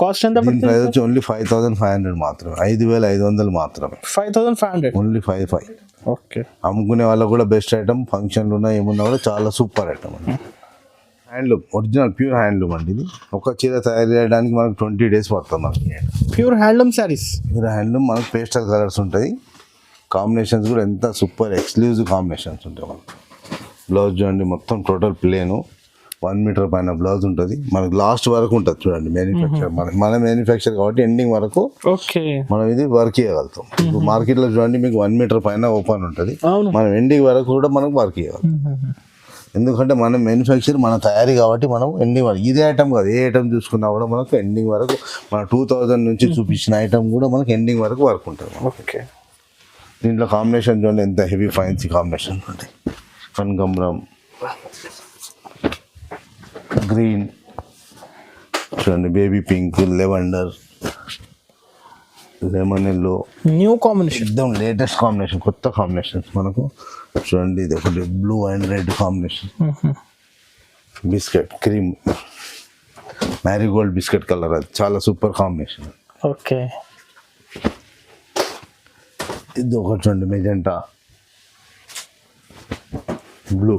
కాస్ట్ ఎంత? దీని ప్రైస్ వచ్చి ఓన్లీ 5,500 మాత్రమే, 5,500 మాత్రమే. 5,500 ఓన్లీ 5,500. ఓకే, అమ్ముకునే వాళ్ళకు కూడా బెస్ట్ ఐటమ్. ఫంక్షన్లు ఉన్నా ఏమున్నా కూడా చాలా సూపర్ ఐటమ్ అండి. హ్యాండ్లూమ్ ఒరిజినల్ ప్యూర్ హ్యాండ్లూమ్ అండి. ఇది ఒక చీర తయారు చేయడానికి మనకు 20 days పడుతుంది మనకి. Pure handloom saris. Pure handloom మనకు పేస్టల్ కలర్స్ ఉంటాయి. కాంబినేషన్స్ కూడా ఎంత సూపర్ ఎక్స్క్లూజివ్ కాంబినేషన్స్ ఉంటాయి మనకు. బ్లౌజ్ చూడండి మొత్తం టోటల్ ప్లేను 1 మీటర్ పైన బ్లౌజ్ ఉంటుంది మనకు. లాస్ట్ వరకు ఉంటుంది చూడండి మ్యానుఫ్యాక్చర్. మన మ్యానుఫ్యాక్చర్ కాబట్టి ఎండింగ్ వరకు ఓకే మనం ఇది వర్క్ చేయగలుగుతాం. ఇప్పుడు మార్కెట్లో చూడండి మీకు 1 మీటర్ పైన ఓపెన్ ఉంటుంది. అవును. మనం ఎండింగ్ వరకు కూడా మనకు వర్క్ చేయగలుగుతాం. ఎందుకంటే మనం మ్యానుఫ్యాక్చర్ మన తయారీ కాబట్టి మనం ఎండింగ్ వరకు ఇదే ఐటమ్ కాదు, ఏ ఐటమ్ చూసుకున్నా కూడా మనకు ఎండింగ్ వరకు మన 2000 నుంచి చూపించిన ఐటమ్ కూడా మనకు ఎండింగ్ వరకు వర్క్ ఉంటుంది. ఓకే. దీంట్లో కాంబినేషన్ చూడండి ఎంత హెవీ ఫైన్సీ కాంబినేషన్ ఉంటాయి. కనకాంబరం, గ్రీన్ చూడండి, baby pink, lavender, lemon yellow, new combination, ఎక్దమ్ లేటెస్ట్ కాంబినేషన్, కొత్త కాంబినేషన్స్ మనకు. చూడండి ఇది ఒకటి blue and red combination, biscuit cream, marigold biscuit colour, అది చాలా సూపర్ కాంబినేషన్. ఓకే. ఇది ఒకటి చూడండి మెజెంటా, బ్లూ,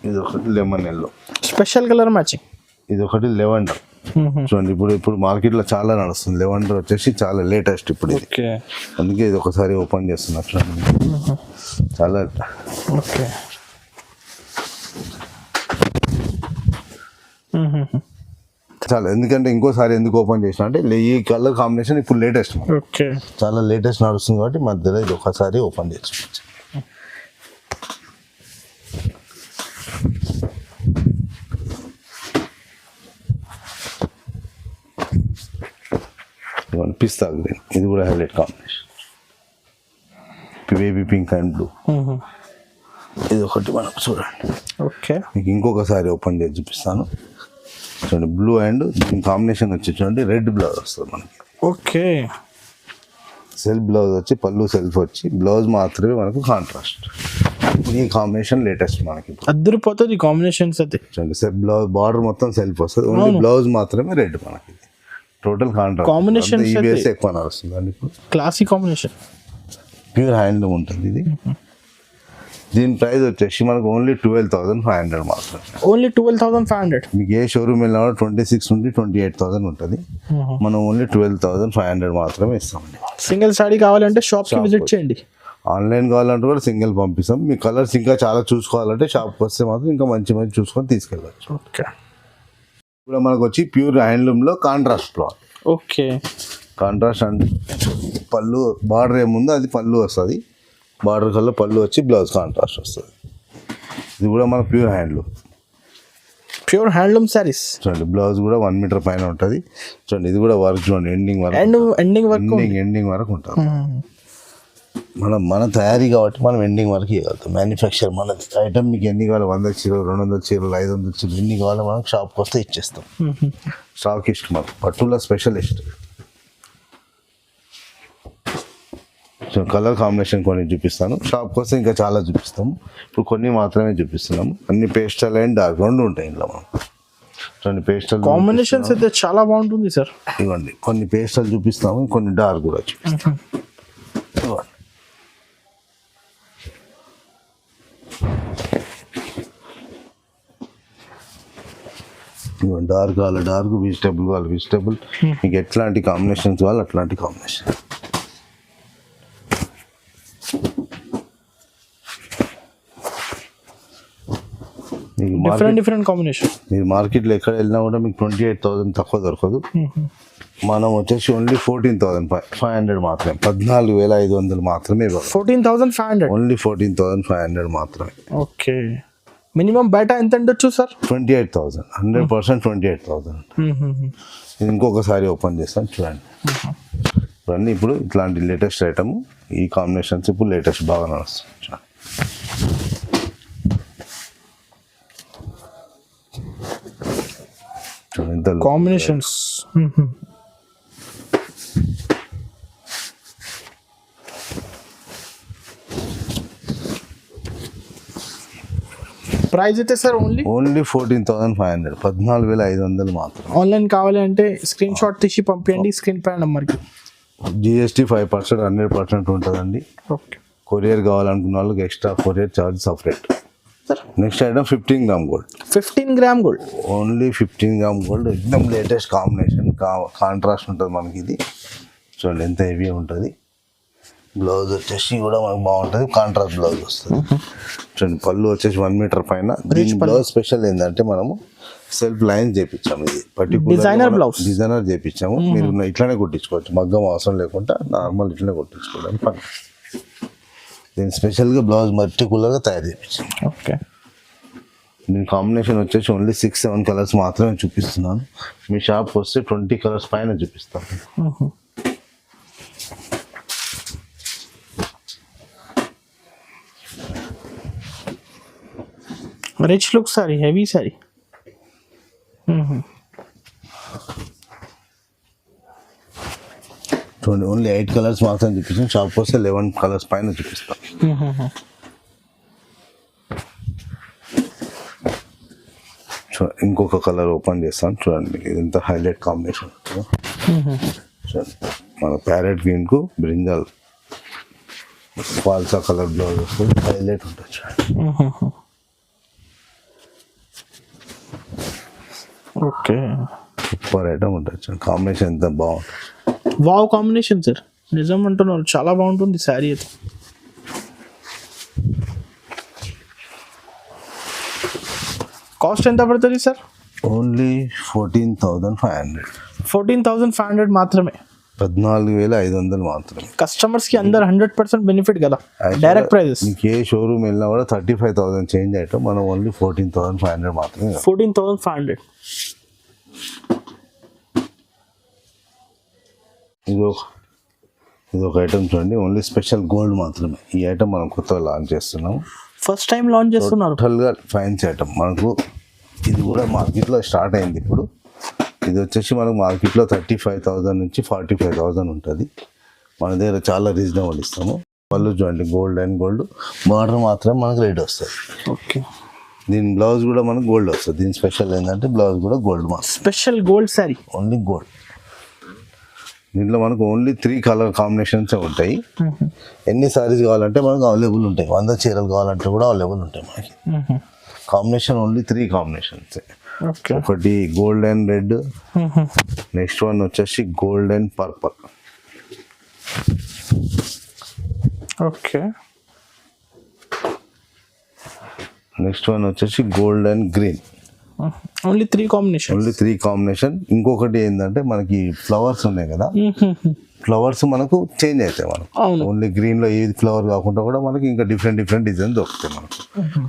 ఇది ఒకటి lemon yellow, special colour matching. ఇది ఒకటి లెవెండర్. చూడండి ఇప్పుడు మార్కెట్లో చాలా నడుస్తుంది లెవెండర్ వచ్చేసి, చాలా లేటెస్ట్ ఇప్పుడు ఇది. ఓకే. అందుకే ఇది ఒకసారి ఓపెన్ చేస్తున్నా చూడండి. చాలా ఓకే. చాలా, ఎందుకంటే ఇంకోసారి ఎందుకు ఓపెన్ చేసిన అంటే ఈ కలర్ కాంబినేషన్ ఇప్పుడు లేటెస్ట్, ఓకే, చాలా లేటెస్ట్ నడుస్తుంది కాబట్టి మధ్యలో ఇది ఒకసారి ఓపెన్ చేసుకోవచ్చు. పిస్తా గ్రీన్, ఇది కూడా highlight combination, baby pink and blue. ఇది ఒకటి మనం చూడండి. ఓకే. మీకు ఇంకొకసారి ఓపెన్ చేసి చూపిస్తాను చూడండి. బ్లూ అండ్ దీని కాంబినేషన్ వచ్చి చూడండి రెడ్ బ్లౌజ్ వస్తుంది మనకి. ఓకే. సెల్ఫ్ బ్లౌజ్ వచ్చి, పళ్ళు సెల్ఫ్ వచ్చి, బ్లౌజ్ మాత్రమే మనకు కాంట్రాస్ట్. ఈ కాంబినేషన్ లేటెస్ట్ మనకి. అద్దరిపోతుంది ఈ కాంబినేషన్స్ అయితే. చూడండి బ్లౌజ్ బార్డర్ మొత్తం సెల్ఫ్ వస్తుంది, ఓన్లీ బ్లౌజ్ మాత్రమే రెడ్ మనకి. టోటల్ కాంట్రాస్ట్ కాంబినేషన్ ఎక్కువ నడుస్తుంది అండి. ఇప్పుడు క్లాసీ కాంబినేషన్, ప్యూర్ హ్యాండ్లూమ్ ఉంటుంది ఇది. దీని ప్రైస్ వచ్చేసి మనకు ఓన్లీ 12,500 మాత్రమే. ఓన్లీ 12,500. మీకు ఏ షోరూమ్ వెళ్ళినా కూడా 26 నుండి 28,000 ఉంటుంది. మనం ఓన్లీ 12,500 మాత్రమే ఇస్తామండి. సింగిల్ సాడీ కావాలంటే షాప్కి విజిట్ చేయండి. ఆన్లైన్ కావాలంటే కూడా సింగిల్ పంపిస్తాం. మీ కలర్స్ ఇంకా చాలా చూసుకోవాలంటే షాప్కి వస్తే మాత్రం ఇంకా మంచి మంచి చూసుకొని తీసుకెళ్ళచ్చు. ఓకే. ఇప్పుడు మనకు వచ్చి ప్యూర్ హ్యాండ్లూమ్లో కాంట్రాస్ట్ క్లాత్. ఓకే. కాంట్రాస్ట్ అంటే పళ్ళు బార్డర్ ఏముందో అది పళ్ళు వస్తుంది, బార్డర్ కల్లా పళ్ళు వచ్చి బ్లౌజ్ కాంట్రాస్ట్ వస్తుంది. ఇది కూడా మన pure handloom. Pure handloom saris. చూడండి బ్లౌజ్ కూడా 1 మీటర్ పైన ఉంటుంది. చూడండి ఇది కూడా వర్క్ చూడండి ఎండింగ్ వరకు, ఎండింగ్ వరకు ఉంటుంది. మన తయారీ కాబట్టి మనం ఎండింగ్ వరకు ఇవ్వగలుగుతాం. మ్యానుఫ్యాక్చర్ మన ఐటమ్ మీకు ఎన్ని కావాలి, 100 చీరలు, 200 చీరలు, 500 చీరలు, ఎన్ని కావాలో మనం షాప్కి వస్తే ఇచ్చేస్తాం. స్టాకిస్ట్ మనం పట్టులో స్పెషలిస్ట్. సో కలర్ కాంబినేషన్ కొన్ని చూపిస్తాను, షాప్కి వస్తే ఇంకా చాలా చూపిస్తాము. ఇప్పుడు కొన్ని మాత్రమే చూపిస్తున్నాము. అన్ని పేస్టల్ అండ్ డార్క్ రెండు ఉంటాయి ఇంట్లో మనం. చూడండి పేస్టల్ కాంబినేషన్స్ అయితే చాలా బాగుంటుంది సార్. ఇవ్వండి కొన్ని పేస్టల్ చూపిస్తాము, కొన్ని డార్క్ కూడా చూపిస్తాం. ఇవ్వండి డార్క్ కావాలి డార్క్, వెజిటేబుల్ కావాలి వెజిటేబుల్, మీకు ఎట్లాంటి కాంబినేషన్స్ కావాలి అట్లాంటి కాంబినేషన్. Different combination. మీరు మార్కెట్లో ఎక్కడ వెళ్ళినా కూడా మీకు 28,000 తక్కువ దొరకదు. మనం వచ్చేసి ఓన్లీ 14,500 మాత్రమే, 14,500 మాత్రమే. 14,500 ఓన్లీ 14,500 మాత్రమే. ఓకే. మినిమం బయట ఎంత ఉండొచ్చు సార్? 28,000, 100% 28,000. ఇది ఇంకొకసారి ఓపెన్ చేస్తాను చూడండి. ఇవన్నీ ఇప్పుడు ఇట్లాంటి లేటెస్ట్ ఐటమ్, ఈ కాంబినేషన్స్ ఇప్పుడు లేటెస్ట్ బాగా నడుస్తుంది. చూడండి కాంబినేషన్స్. ప్రైస్ అయితే సార్ ఓన్లీ 14,500, 14,500 మాత్రం. ఆన్లైన్ కావాలి అంటే స్క్రీన్ షాట్ తీసి పంపించండి స్క్రీన్ పై నెంబర్కి. GST 5%, 100% ఉంటుందండి. ఓకే. కొరియర్ కావాలనుకున్న వాళ్ళకి extra courier charge separate. Sir? Next item 15 gram gold. 15 gram gold. Only 15 gram gold. ఎక్దమ్ లేటెస్ట్ కాంబినేషన్, కాంట్రాస్ట్ ఉంటుంది మనకి. ఇది చూడండి ఎంత హెవీ ఉంటుంది. బ్లౌజ్ వచ్చేసి కూడా మనకు బాగుంటుంది, కాంట్రాస్ట్ బ్లౌజ్ వస్తుంది. చూడండి పళ్ళు వచ్చేసి 1 మీటర్ పైన. దీని బ్లౌజ్ స్పెషల్ ఏంటంటే మనము సెల్ఫ్ లైన్స్ చేపించాము. ఇది డిజైనర్ బ్లౌజ్, డిజైనర్ చేపించాము. మీరు ఇట్లానే కుట్టించుకోవచ్చు, మగ్గం అవసరం లేకుండా నార్మల్ ఇట్లనే కుట్టించుకోవడానికి పని. దీని స్పెషల్గా బ్లౌజ్ పర్టికులర్గా తయారు చేయించాము. ఓకే. దీని కాంబినేషన్ వచ్చేసి ఓన్లీ 6-7 కలర్స్ మాత్రమే చూపిస్తున్నాను. మీ షాప్కి వస్తే 20 కలర్స్ పైన చూపిస్తాను. Rich look sorry, heavy sorry. చూడండి ఓన్లీ 8 కలర్స్ మాత్రం చూపిస్తాం. షాప్కి వస్తే 11 కలర్స్ పైన చూపిస్తాం. ఇంకొక కలర్ ఓపెన్ చేస్తాను చూడండి. ఇదంత హైలైట్ కాంబినేషన్. చూడండి మన ప్యారెట్ గ్రీన్ కు బ్రింజాల్ ఫాల్సా కలర్ బ్లౌజ్ వస్తుంది, హైలైట్ ఉంటుంది చూడండి. ఓకే, సూపర్ ఐటమ్ ఉంటుంది చూడండి. కాంబినేషన్ ఎంత బాగుంటుంది. వావ్ కాంబినేషన్ సార్, నిజం అంటున్నారు, చాలా బాగుంటుంది శారీ అయితే. కాస్ట్ ఎంత పడుతుంది సార్? ఓన్లీ 14,500. 14,500 మాత్రమే. 14,500 మాత్రమే. కస్టమర్స్ కి అందరు 100% బెనిఫిట్ కదా. Direct prizes. మీకు ఏ షోరూమ్ వెళ్ళినా కూడా 35,000 చేంజ్ ఐటమ్, మనం ఓన్లీ 14,500 మాత్రమే. 14,500. ఇది ఒక ఐటమ్ చూడండి, ఓన్లీ స్పెషల్ గోల్డ్ మాత్రమే. ఈ ఐటమ్ మనం కొత్తగా లాంచ్ చేస్తున్నాము, ఫస్ట్ టైం లాంచ్ చేస్తున్నారు. టోటల్గా ఫ్యాన్సీ ఐటమ్ మనకు. ఇది కూడా మార్కెట్లో స్టార్ట్ అయింది ఇప్పుడు. ఇది వచ్చేసి మనకు మార్కెట్లో 35,000 నుంచి 45,000 ఉంటుంది. మన దగ్గర చాలా రీజనబుల్ ఇస్తాము. వాళ్ళు చూడండి గోల్డ్ అండ్ గోల్డ్ బార్డర్ మాత్రం మనకు రేట్ వస్తుంది. ఓకే. దీని బ్లౌజ్ కూడా మనకు గోల్డ్ వస్తుంది. దీని స్పెషల్ ఏంటంటే బ్లౌజ్ కూడా గోల్డ్ మాత్రం. Special gold sari, only gold. దీంట్లో మనకు ఓన్లీ 3 కలర్ కాంబినేషన్స్ ఉంటాయి. ఎన్ని సారీస్ కావాలంటే మనకు అవైలబుల్ ఉంటాయి. 100 చీరలు కావాలంటే కూడా అవైలబుల్ ఉంటాయి మనకి. Combination only 3 combinations. ఒకటి gold and red, next one వచ్చేసి gold and purple. Okay. Next one వచ్చేసి gold and green. Only 3 combination. Only 3 combination. ఇంకొకటి ఏంటంటే మనకి ఫ్లవర్స్ ఉన్నాయి కదా, ఫ్లవర్స్ మనకు చేంజ్ అవుతాయి. మనకు ఓన్లీ గ్రీన్ లో ఏ ఫ్లవర్ కాకుండా కూడా మనకి ఇంకా డిఫరెంట్ డిజైన్స్ దొరుకుతాయి మనకు.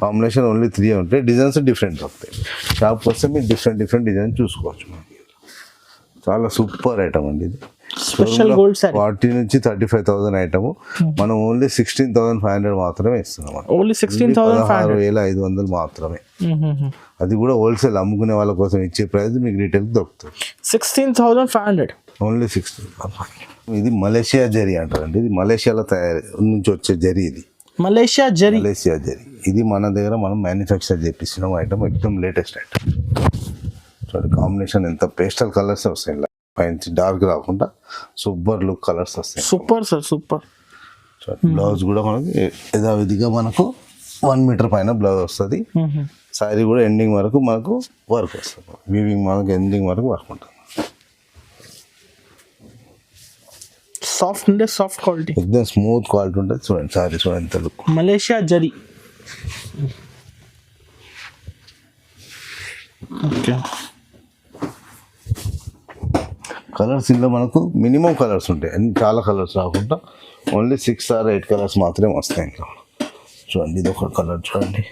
కాంబినేషన్ ఓన్లీ 3 ఉంటాయి, డిజైన్స్ డిఫరెంట్ దొరుకుతాయి. షాప్కి వస్తే మీరు డిఫరెంట్ డిజైన్ చూసుకోవచ్చు. మనకి చాలా సూపర్ ఐటమ్ అండి ఇది. Special gold sorry. 40 నుంచి 35,000 ఐటమ్ మనం ఓన్లీ 16,500 మాత్రమే ఇస్తున్నాం. ఓన్లీ 16,500. 16,500 మాత్రమే. అది కూడా హోల్సేల్ అమ్ముకునే వాళ్ళ కోసం ఇచ్చే ప్రైస్ మీకు రీటైల్ దొరుకుతుంది. 16,500. ఓన్లీ 16,500. ఇది మలేషియా జరీ అంటారండి. ఇది మలేషియాలో తయారు నుంచి వచ్చే జరీ. ఇది మలేషియా జరీ. ఇది మన దగ్గర మనం మ్యానుఫ్యాక్చర్ చేపిస్తున్నాం ఐటమ్. ఎక్దమ్ లేటెస్ట్ ఐటమ్. చూడండి కాంబినేషన్ ఎంత పేస్టల్ కలర్స్ వస్తాయి, పైన డార్క్ రాకుండా సూపర్ లుక్ కలర్స్ వస్తాయి. Super sir, super. బ్లౌజ్ కూడా మనకి యథావిధిగా మనకు 1 మీటర్ పైన బ్లౌజ్ వస్తుంది. శారీ కూడా ఎండింగ్ వరకు మనకు వర్క్ వస్తుంది. వీవింగ్ మనకు ఎండింగ్ వరకు వర్క్ ఉంటుంది. సాఫ్ట్ అంటే సాఫ్ట్ క్వాలిటీ, ఎక్దమ్ స్మూత్ క్వాలిటీ ఉంటుంది. చూడండి శారీ చూడండి ఎంత look. Malaysia zari. Okay. Colours ఇందులో మనకు మినిమం కలర్స్ ఉంటాయి, అన్ని చాలా కలర్స్ రాకుండా ఓన్లీ 6 or 8 కలర్స్ మాత్రమే వస్తాయి ఇంకా. చూడండి ఇది ఒక కలర్ చూడండి.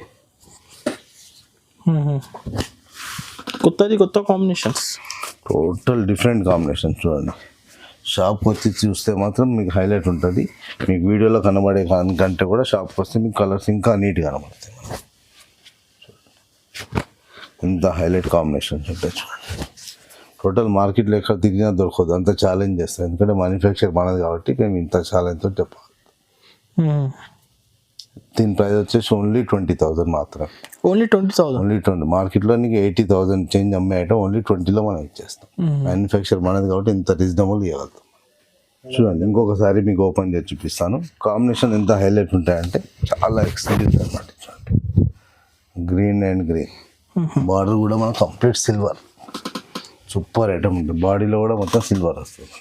కొత్త కాంబినేషన్స్, టోటల్ డిఫరెంట్ కాంబినేషన్. చూడండి షాప్కి వచ్చి చూస్తే మాత్రం మీకు హైలైట్ ఉంటుంది. మీకు వీడియోలో కనబడే కంటే కూడా షాప్కి వస్తే మీకు కలర్స్ ఇంకా నీట్గా కనబడతాయి. ఇంత హైలైట్ కాంబినేషన్స్ ఉంటాయి చూడండి. టోటల్ మార్కెట్లో ఎక్కడ తిరిగినా దొరకదు, అంత ఛాలెంజ్ చేస్తాం. ఎందుకంటే మ్యానుఫ్యాక్చర్ మనది కాబట్టి మేము ఇంత ఛాలెంజ్తో చెప్పాలి. దీని ప్రైస్ వచ్చేసి ఓన్లీ 20,000 మాత్రమే. ఓన్లీ 20,000. ఓన్లీ 20. మార్కెట్లో నీకు 80,000 చేంజ్ అమ్మే ఐటమ్ ఓన్లీ 20లో మనం ఇచ్చేస్తాం. మ్యానుఫ్యాక్చర్ మనది కాబట్టి ఇంత రీజనబుల్ ఇవ్వగలుగుతాం. చూడండి ఇంకొకసారి మీకు ఓపెన్ చేసి చూపిస్తాను. కాంబినేషన్ ఎంత హైలైట్ ఉంటాయంటే చాలా ఎక్స్క్లూజివ్ అనమాట. చూడండి గ్రీన్ అండ్ గ్రీన్. బార్డర్ కూడా మన కంప్లీట్ సిల్వర్. సూపర్ ఐటమ్ ఉంటుంది. బాడీలో కూడా మొత్తం సిల్వర్ వస్తుంది.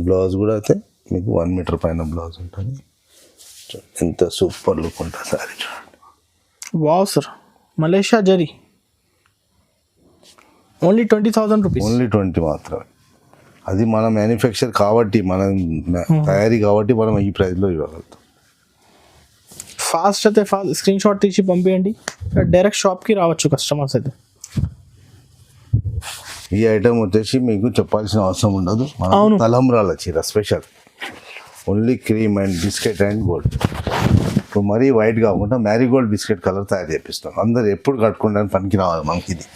బ్లౌజ్ కూడా అయితే మీకు 1 మీటర్ పైన బ్లౌజ్ ఉంటుంది. ఎంత సూపర్ లుక్ ఉంటుంది సారీ చూడండి. Wow sir, Malaysia zari only 20,000 rupees. Only 20 మాత్రమే. అది మన మ్యానుఫ్యాక్చర్ కాబట్టి, మన తయారీ కాబట్టి మనం ఈ ప్రైస్లో ఇవ్వగలుగుతాం. ఫాస్ట్ అయితే ఫాస్ట్ స్క్రీన్ షాట్ తీసి పంపించండి, డైరెక్ట్ షాప్కి రావచ్చు కస్టమర్స్ అయితే. ఈ ఐటమ్ వచ్చేసి మీకు చెప్పాల్సిన అవసరం ఉండదు. అవును. తలంబ్రాల చీర special, only cream and biscuit and gold. ఇప్పుడు మరీ వైట్ కాకుండా మ్యారీగోల్డ్ బిస్కెట్ కలర్ తయారు చేపిస్తాం. అందరు ఎప్పుడు కట్టుకోవడానికి పనికి రావాలి మనకి. ఇది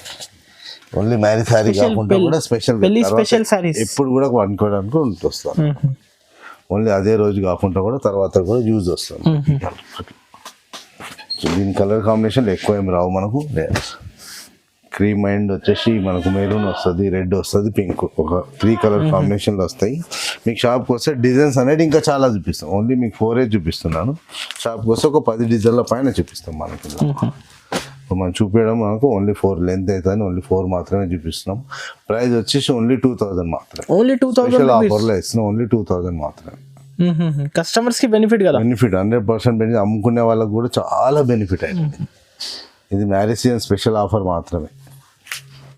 ఓన్లీ మ్యారీ శారీ కాకుండా కూడా స్పెషల్ స్పెషల్ సారీస్ ఎప్పుడు కూడా కట్టుకోవడానికి వస్తాం. ఓన్లీ అదే రోజు కాకుండా కూడా తర్వాత కూడా యూజ్ వస్తుంది. దీని కలర్ కాంబినేషన్ ఎక్కువ ఏమి రావు మనకు. క్రీమ్ అండ్ వచ్చేసి మనకు మెరూన్ వస్తుంది, రెడ్ వస్తుంది, పింక్, ఒక 3 కలర్ కాంబినేషన్లు వస్తాయి. మీకు షాప్కి వస్తే డిజైన్స్ అనేది ఇంకా చాలా చూపిస్తాం. ఓన్లీ మీకు 4 చూపిస్తున్నాను. షాప్కి వస్తే ఒక 10 డిజైన్ల పైన చూపిస్తాం మనకి. మనం చూపించడం మనకు ఓన్లీ 4 లెంత్ అవుతుంది, ఓన్లీ 4 మాత్రమే చూపిస్తున్నాం. ప్రైస్ వచ్చేసి ఓన్లీ 2,000 మాత్రమే. ఓన్లీ 2,000 స్పెషల్ ఆఫర్లో ఇస్తున్నాం. ఓన్లీ 2,000 మాత్రమే. కస్టమర్స్ కి బెనిఫిట్ కదా. Benefit 100% benefit. అమ్ముకునే వాళ్ళకి కూడా చాలా బెనిఫిట్ అయింది. ఇది మ్యారేజ్ సీజన్ స్పెషల్ ఆఫర్ మాత్రమే.